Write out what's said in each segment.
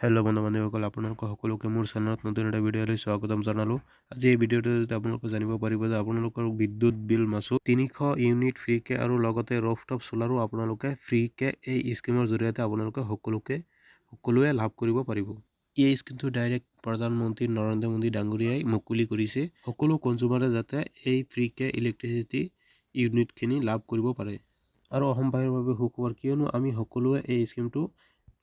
Hello' বন্ধু বান্ধৱীসকল, আপোনালোক সকলোকে মোৰ চেনেলত নতুন এটা ভিডিঅ'লৈ স্বাগতম জনালোঁ। আজি এই ভিডিঅ'টোৰ জৰিয়তে আপোনালোকে জানিব পাৰিব যে আপোনালোকৰ বিদ্যুৎ বিল মাচুল 300 ইউনিট ফ্ৰীকৈ আৰু লগতে ৰফটপ চ'লাৰো আপোনালোকে ফ্ৰীকৈ এই স্কিমৰ জৰিয়তে আপোনালোকে সকলোৱে লাভ কৰিব পাৰিব। এই স্কিমটো ডাইৰেক্ট প্ৰধানমন্ত্ৰী নৰেন্দ্ৰ মোদী ডাঙৰীয়াই মুকলি কৰিছে, সকলো কনজিউমাৰে যাতে এই ফ্ৰীকৈ ইলেক্ট্ৰিচিটি ইউনিটখিনি লাভ কৰিব পাৰে। আৰু অসমবাসীৰ বাবে সুখবৰ, কিয়নো আমি সকলোৱে এই স্কিমটো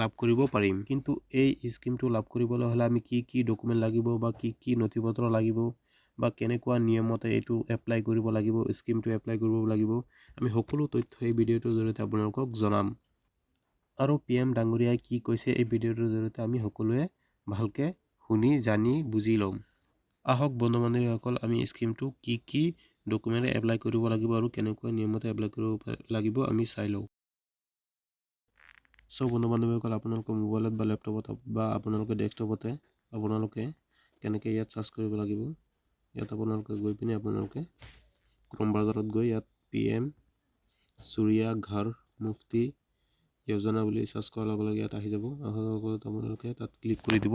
লাভ কৰিব পাৰিম। কিন্তু এই স্কিমটো লাভ কৰিবলৈ হ'লে আমি কি ডকুমেণ্ট লাগিব বা কি নথিপত্ৰ লাগিব বা কেনেকুৱা নিয়মতে এইটো এপ্লাই কৰিব লাগিব, স্কিমটো এপ্লাই কৰিব লাগিব, আমি সকলো তথ্য এই ভিডিঅ'টোৰ জৰিয়তে আপোনালোকক জনাম। আৰু PM ডাঙৰীয়াই কি কৈছে এই ভিডিঅ'টোৰ জৰিয়তে আমি সকলোৱে ভালকৈ শুনি জানি বুজি ল'ম। আহক বন্ধু বান্ধৱীসকল, আমি স্কিমটো কি ডকুমেণ্ট এপ্লাই কৰিব লাগিব আৰু কেনেকুৱা নিয়মতে এপ্লাই কৰিব লাগিব আমি চাই লওঁ। সব বন্ধু বান্ধৱীসকল, আপোনালোকৰ মোবাইলত বা লেপটপত বা আপোনালোকে ডেস্কটপতে আপোনালোকে কেনেকৈ ইয়াত চাৰ্চ কৰিব লাগিব। ইয়াত আপোনালোকে গৈ পিনে আপোনালোকে ক্ৰম ব্ৰাউজাৰত গৈ ইয়াত PM সূৰ্যা ঘৰ মুফ্তি যোজনা বুলি চাৰ্চ কৰাৰ লগে লগে ইয়াত আহি যাব। আপোনালোকে তাত ক্লিক কৰি দিব।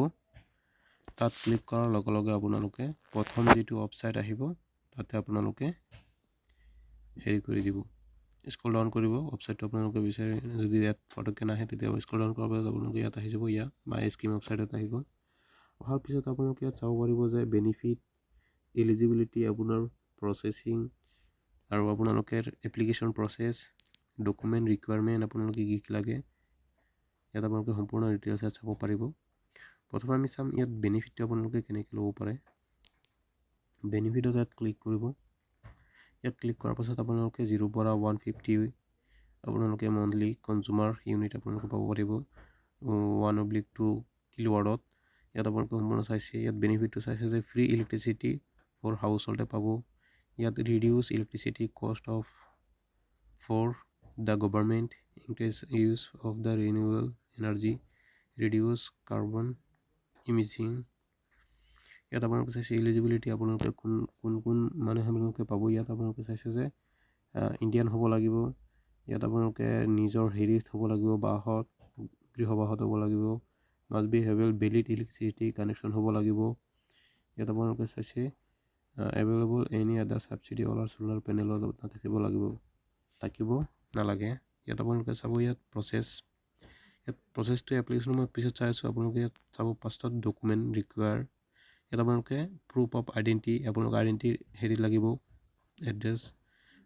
তাত ক্লিক কৰাৰ লগে লগে আপোনালোকে প্ৰথম যিটো ৱেবছাইট আহিব তাতে আপোনালোকে হেৰি কৰি দিব, স্ক্ৰল ডাউন কৰিব। ৱেবছাইটটো আপোনালোকে বিচাৰি যদি ইয়াত ফটোকে নাহে তেতিয়া স্ক্ৰল ডাউন কৰাৰ পিছত আপোনালোকে ইয়াত আহি যাব। ইয়াত মাই স্কিম ৱেবছাইটত আহিব। অহাৰ পিছত আপোনালোকে ইয়াত চাব পাৰিব যে বেনিফিট, এলিজিবিলিটি, আপোনাৰ প্ৰচেছিং আৰু আপোনালোকে এপ্লিকেশ্যন প্ৰচেছ, ডকুমেণ্ট ৰিকুৱাৰমেণ্ট, আপোনালোকে কি লাগে ইয়াত আপোনালোকে সম্পূৰ্ণ ডিটেইলছ ইয়াত চাব পাৰিব। প্ৰথমে আমি চাম ইয়াত বেনিফিটটো আপোনালোকে কেনেকৈ ল'ব পাৰে। বেনিফিটত ইয়াত ক্লিক কৰিব। ইয়াত ক্লিক কৰাৰ পাছত আপোনালোকে 0 পৰা 150 আপোনালোকে মন্থলি কনজিউমাৰ ইউনিট আপোনালোকে পাব পাৰিব 1/2 কিলোৱাটত। ইয়াত আপোনালোকে সম্পূৰ্ণ চাইছে। ইয়াত বেনিফিটটো চাইছে যে ফ্ৰী ইলেক্ট্ৰিচিটি ফৰ হাউচ হোল্ডে পাব। ইয়াত reduce electricity cost for the government, increase use of the renewable energy, reduce carbon emission. ইয়াত আপোনালোকে চাইছে এলিজিবিলিটি, আপোনালোকে কোন মানুহে আপোনালোকে পাব। ইয়াত আপোনালোকে চাইছে যে ইণ্ডিয়ান হ'ব লাগিব। ইয়াত আপোনালোকে নিজৰ হেৰিত হ'ব লাগিব, গৃহবাসত হ'ব লাগিব, মাষ্ট বি হেভেল ভেলিড ইলেক্ট্ৰিচিটি কানেকশ্যন হ'ব লাগিব। ইয়াত আপোনালোকে চাইছে available any other subsidy solar পেনেলত নাথাকিব নালাগে। ইয়াত আপোনালোকে চাব ইয়াত প্ৰচেছটো এপ্লিকেশ্যন মই পিছত চাই আছোঁ। আপোনালোকে ইয়াত চাব ফাৰ্ষ্টত ডকুমেণ্ট ৰিকুৱাৰ। ইয়াত আপোনালোকে প্ৰুফ অফ আইডেণ্টি, আপোনালোকৰ আইডেণ্টি হেৰি লাগিব, এড্ৰেছ,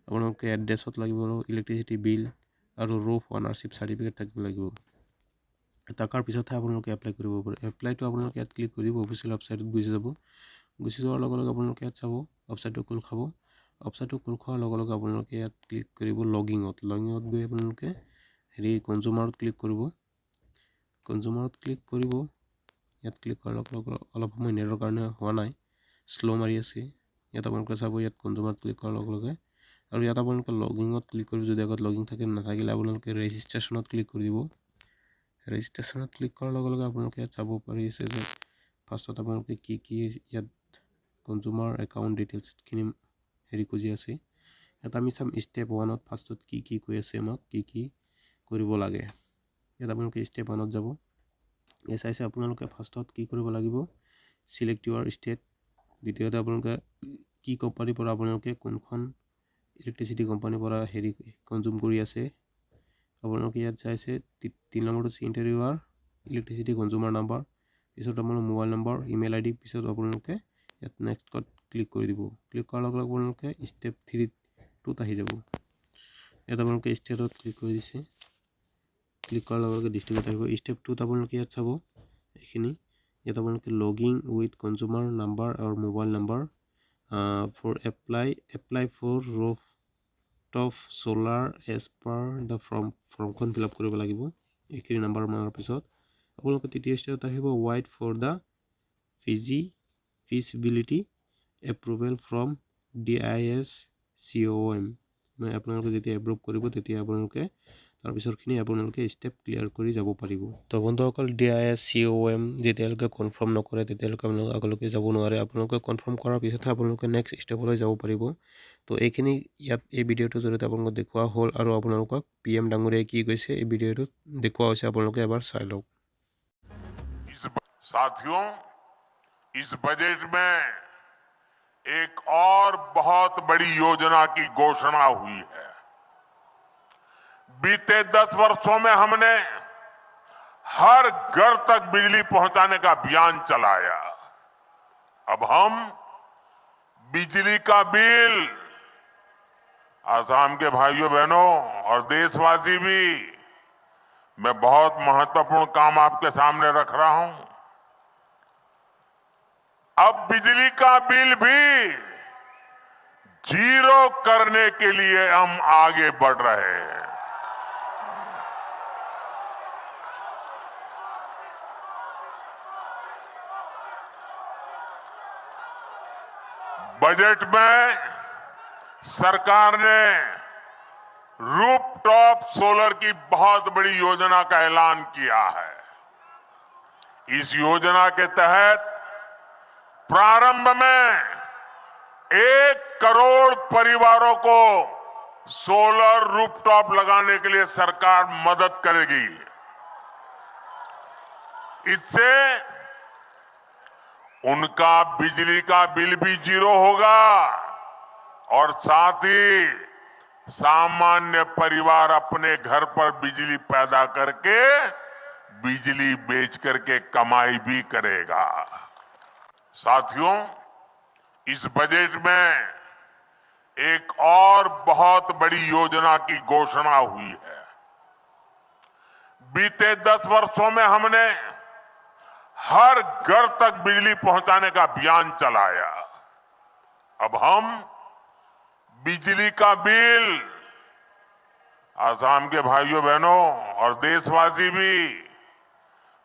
আপোনালোকে এড্ৰেছত লাগিব, ইলেক্ট্ৰিচিটি বিল আৰু ৰুফ অনাৰশ্বিপ চাৰ্টিফিকেট থাকিব লাগিব। থকাৰ পিছতহে আপোনালোকে এপ্লাই কৰিব পাৰে। এপ্লাইটো আপোনালোকে ইয়াত ক্লিক কৰিব, অফিচিয়েল ৱেবছাইটত গুচি যাব। গুচি যোৱাৰ লগে লগে আপোনালোকে ইয়াত চাব ৱেবছাইটটো খোল খাব। ৱেবছাইটটো খোল খোৱাৰ লগে লগে আপোনালোকে ইয়াত ক্লিক কৰিব লগিঙত গৈ আপোনালোকে কনজিউমাৰত ক্লিক কৰিব। কনজিউমাৰত ক্লিক কৰিব। ইয়াত ক্লিক কৰাৰ লগে লগে অলপ সময় নেটৰ কাৰণে হোৱা নাই, শ্ল' মাৰি আছে। ইয়াত আপোনালোকে চাব ইয়াত কনজিউমাৰত ক্লিক কৰাৰ লগে লগে আৰু ইয়াত আপোনালোকে লগিঙত ক্লিক কৰিব। যদি আগত লগিং নাথাকিলে আপোনালোকে ৰেজিষ্ট্ৰেশ্যনত ক্লিক কৰি দিব। ৰেজিষ্ট্ৰেশ্যনত ক্লিক কৰাৰ লগে লগে আপোনালোকে ইয়াত চাব পাৰিছে যে ফাৰ্ষ্টত আপোনালোকে কি ইয়াত কনজিউমাৰ একাউণ্ট ডিটেইলছখিনি হেৰি খুজি আছে। ইয়াত আমি চাম ষ্টেপ 1ত ফাৰ্ষ্টত কি কৈ আছে, আমাক কি কৰিব লাগে। ইয়াত আপোনালোকে ষ্টেপ 1ত যাব। এই চাইছে আপোনালোকে ফাৰ্ষ্টত কি কৰিব লাগিব, চিলেক্ট ইউৰ ষ্টেট। দ্বিতীয়তে আপোনালোকে কি কোম্পানীৰ পৰা আপোনালোকে কোনখন ইলেক্ট্ৰিচিটি কোম্পানীৰ পৰা হেৰি কনজিউম কৰি আছে। আপোনালোকে ইয়াত চাইছে 3 নম্বৰটো এণ্টাৰ ইউৰ ইলেক্ট্ৰিচিটি কনজিউমাৰ নাম্বাৰ, পিছত আপোনাৰ মোবাইল নম্বৰ, ইমেইল ID, পিছত আপোনালোকে ইয়াত নেক্সটত ক্লিক কৰি দিব। ক্লিক কৰাৰ লগে লগে আপোনালোকে ষ্টেপ 3ত আহি যাব। ইয়াত আপোনালোকে ষ্টেটত ক্লিক কৰি দিছে। ক্লিক কৰাৰ লগে লগে ডিষ্ট্ৰিক্টত আহিব। ষ্টেপ 2ত আপোনালোকে ইয়াত চাব এইখিনি। ইয়াত আপোনালোকে লগিং উইথ কনজিউমাৰ নাম্বাৰ আৰু mobile number for apply for rooftop solar as per the ফৰ্মখন ফিল আপ কৰিব লাগিব। এইখিনি নাম্বাৰ মাৰাৰ পিছত আপোনালোকে তৃতীয় ষ্টেপত আহিব, wait for the feasibility approval from DISCOM। মানে আপোনালোকে যেতিয়া এপ্ৰুভ কৰিব তেতিয়া আপোনালোকে তাৰপিছতখিনি আপোনালোকে ষ্টেপ ক্লিয়াৰ কৰি যাব পাৰিব। তো বন্ধুসকল, DISCOM যেতিয়ালৈকে কনফাৰ্ম নকৰে তেতিয়ালৈকে আপোনালোকে আগলৈকে যাব নোৱাৰে। আপোনালোকে কনফাৰ্ম কৰাৰ পিছতহে আপোনালোকে নেক্সট ষ্টেপলৈ যাব পাৰিব। তো এইখিনি ইয়াত এই ভিডিঅ'টোৰ জৰিয়তে আপোনালোকক দেখুওৱা হ'ল আৰু আপোনালোকক PM ডাঙৰীয়াই কি কৈছে এই ভিডিঅ'টোত দেখুওৱা হৈছে। আপোনালোকে এবাৰ চাই লওক। साथियों, इस बजट में एक और बहुत बड़ी योजना की घोषणा हुई है। बीते 10 वर्षों में हमने हर घर तक बिजली पहुंचाने का अभियान चलाया। अब हम बिजली का बिल आसाम के भाइयों बहनों और देशवासी भी, मैं बहुत महत्वपूर्ण काम आपके सामने रख रहा हूं। अब बिजली का बिल भी जीरो करने के लिए हम आगे बढ़ रहे हैं। बजट में सरकार ने रूफटॉप सोलर की बहुत बड़ी योजना का ऐलान किया है। इस योजना के तहत प्रारंभ में 1 करोड़ परिवारों को सोलर रूफटॉप लगाने के लिए सरकार मदद करेगी। इससे उनका बिजली का बिल भी जीरो होगा और साथ ही सामान्य परिवार अपने घर पर बिजली पैदा करके बिजली बेच करके कमाई भी करेगा। साथियों, इस बजट में एक और बहुत बड़ी योजना की घोषणा हुई है। बीते 10 वर्षों में हमने हर घर तक बिजली पहुंचाने का अभियान चलाया। अब हम बिजली का बिल आसाम के भाइयों बहनों और देशवासी भी,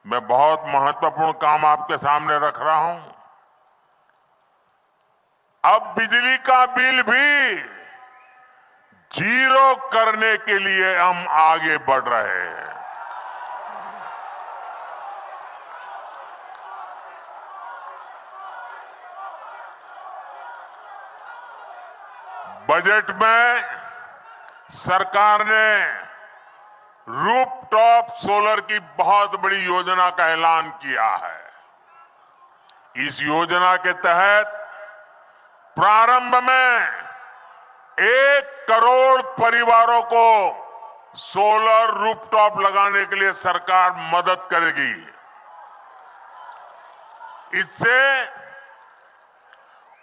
मैं बहुत महत्वपूर्ण काम आपके सामने रख रहा हूं। अब बिजली का बिल भी जीरो करने के लिए हम आगे बढ़ रहे हैं। बजट में सरकार ने रूफटॉप सोलर की बहुत बड़ी योजना का ऐलान किया है। इस योजना के तहत प्रारंभ में 1 करोड़ परिवारों को सोलर रूफटॉप लगाने के लिए सरकार मदद करेगी। इससे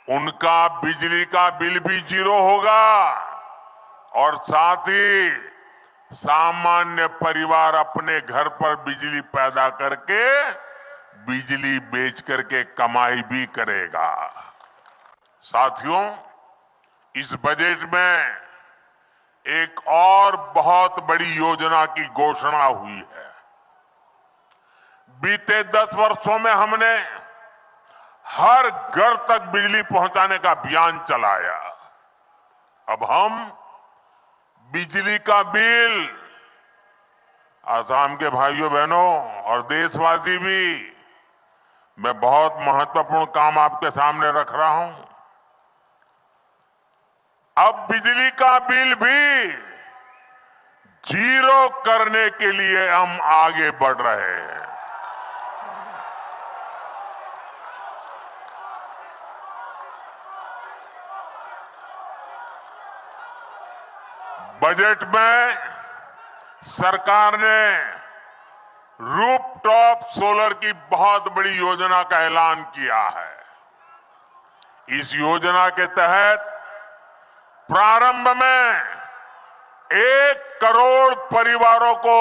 उनका बिजली का बिल भी जीरो होगा और साथ ही सामान्य परिवार अपने घर पर बिजली पैदा करके बिजली बेच करके कमाई भी करेगा। साथियों, इस बजट में एक और बहुत बड़ी योजना की घोषणा हुई है। बीते 10 वर्षों में हमने हर घर तक बिजली पहुंचाने का अभियान चलाया। अब हम बिजली का बिल आसाम के भाइयों बहनों और देशवासी भी, मैं बहुत महत्वपूर्ण काम आपके सामने रख रहा हूं। अब बिजली का बिल भी जीरो करने के लिए हम आगे बढ़ रहे हैं। बजट में सरकार ने रूफटॉप सोलर की बहुत बड़ी योजना का ऐलान किया है। इस योजना के तहत प्रारंभ में 1 करोड़ परिवारों को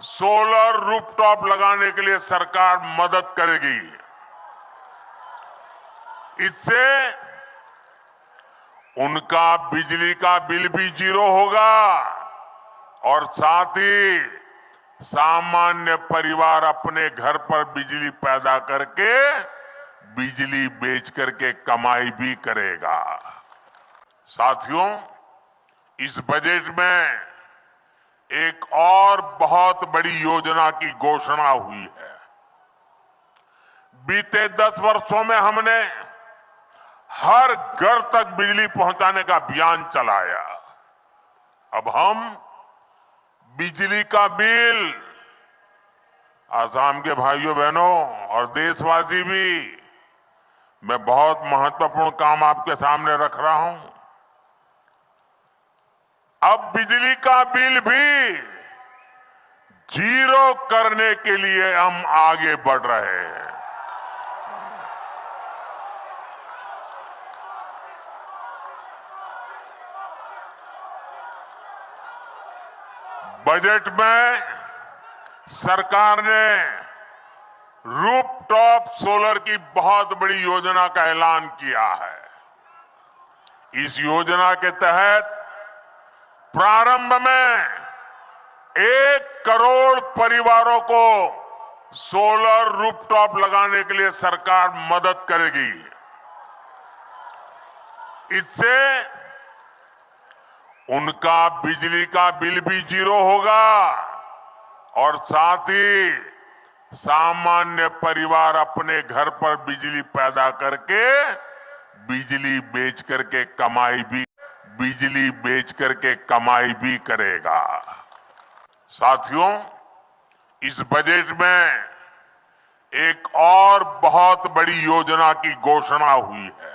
सोलर रूफटॉप लगाने के लिए सरकार मदद करेगी। इससे उनका बिजली का बिल भी जीरो होगा और साथ ही सामान्य परिवार अपने घर पर बिजली पैदा करके बिजली बेच करके कमाई भी करेगा। साथियों, इस बजट में एक और बहुत बड़ी योजना की घोषणा हुई है। बीते 10 वर्षों में हमने हर घर तक बिजली पहुंचाने का अभियान चलाया। अब हम बिजली का बिल आसाम के भाइयों बहनों और देशवासी भी, मैं बहुत महत्वपूर्ण काम आपके सामने रख रहा हूं। अब बिजली का बिल भी जीरो करने के लिए हम आगे बढ़ रहे हैं। बजट में सरकार ने रूफटॉप सोलर की बहुत बड़ी योजना का ऐलान किया है। इस योजना के तहत प्रारंभ में 1 करोड़ परिवारों को सोलर रूफटॉप लगाने के लिए सरकार मदद करेगी। इससे उनका बिजली का बिल भी जीरो होगा और साथ ही सामान्य परिवार अपने घर पर बिजली पैदा करके बिजली बेच करके कमाई भी करेगा। साथियों, इस बजट में एक और बहुत बड़ी योजना की घोषणा हुई है।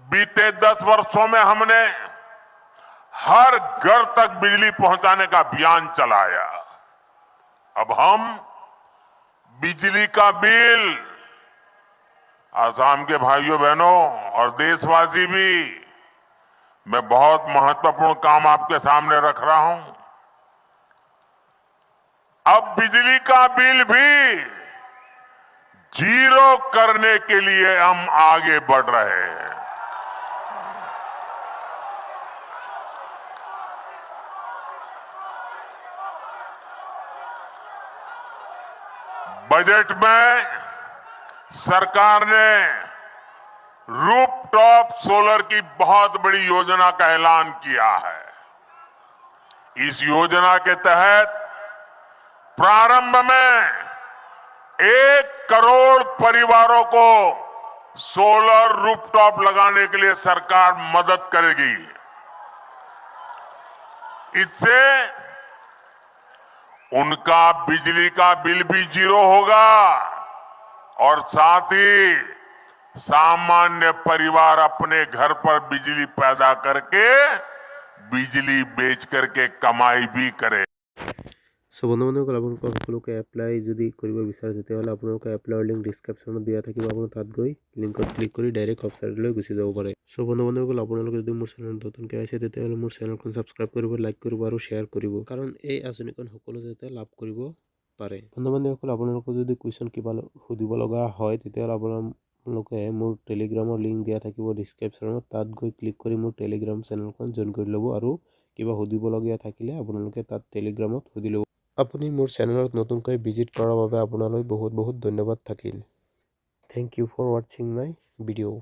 बीते 10 वर्षों में हमने हर घर तक बिजली पहुंचाने का अभियान चलाया। अब हम बिजली का बिल, आसाम के भाइयों बहनों और देशवासी भी, मैं बहुत महत्वपूर्ण काम आपके सामने रख रहा हूं। अब बिजली का बिल भी जीरो करने के लिए हम आगे बढ़ रहे हैं। बजट में सरकार ने रूफटॉप सोलर की बहुत बड़ी योजना का ऐलान किया है। इस योजना के तहत प्रारंभ में 1 करोड़ परिवारों को सोलर रूफटॉप लगाने के लिए सरकार मदद करेगी। इससे उनका बिजली का बिल भी जीरो होगा और साथ ही सामान्य परिवार अपने घर पर बिजली पैदा करके बिजली बेच करके कमाई भी करे। সো বন্ধুবান্ধৱসকল, আপোনালোকৰ সকলোকে এপ্লাই যদি কৰিব বিচাৰে তেতিয়াহ'লে আপোনালোকে এপ্লাইৰ লিংক ডিছক্ৰিপশ্যনত দিয়া থাকিব। আপুনি তাত গৈ লিংকত ক্লিক কৰি ডাইৰেক্ট ৱেবছাইটলৈ গুচি যাব পাৰে। সো বন্ধুবান্ধৱসকল, আপোনালোকে যদি মোৰ চেনেল নতুনকৈ আছে তেতিয়াহ'লে মোৰ চেনেলখন ছাবস্ক্ৰাইব কৰিব, লাইক কৰিব আৰু শ্বেয়াৰ কৰিব, কাৰণ এই আঁচনিখন সকলো যাতে লাভ কৰিব পাৰে। বন্ধুবান্ধৱসকল, আপোনালোকৰ যদি কুৱেশ্যন কিবা সুধিব লগা হয় তেতিয়াহ'লে আপোনালোকে মোৰ টেলিগ্ৰামৰ লিংক দিয়া থাকিব ডিছক্ৰিপশ্যনত। তাত গৈ ক্লিক কৰি মোৰ টেলিগ্ৰাম চেনেলখন জইন কৰি ল'ব আৰু কিবা সুধিবলগীয়া থাকিলে আপোনালোকে তাত টেলিগ্ৰামত সুধি ল'ব। আপুনি মোৰ চেনেলত নতুনকৈ ভিজিট কৰাৰ বাবে আপোনালৈ বহুত বহুত ধন্যবাদ থাকিল। থেংক ইউ ফৰ ৱাটছিং মাই ভিডিঅ'।